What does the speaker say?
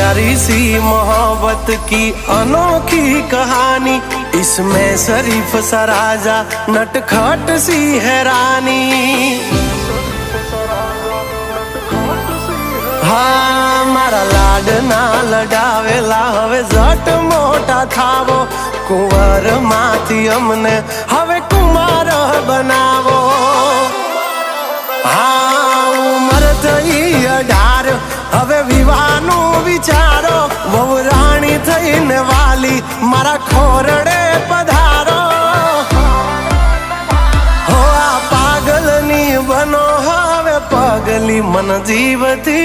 प्यारी सी मोहब्बत की अनोखी कहानी, इसमें शरीफ सा राजा नटखट सी है रानी। हाँ मारा लाडना लडावेला हवे जट मोटा थावो, कुंवर माथी अमने हवे कुमार बनावो। हाँ उमर थई 18 हवे विवाहनु विचारो, वहू राणी थईने वाली मारा खोरडे पधारो। हो आ पागलनी बनो हवे पगली मन जीवती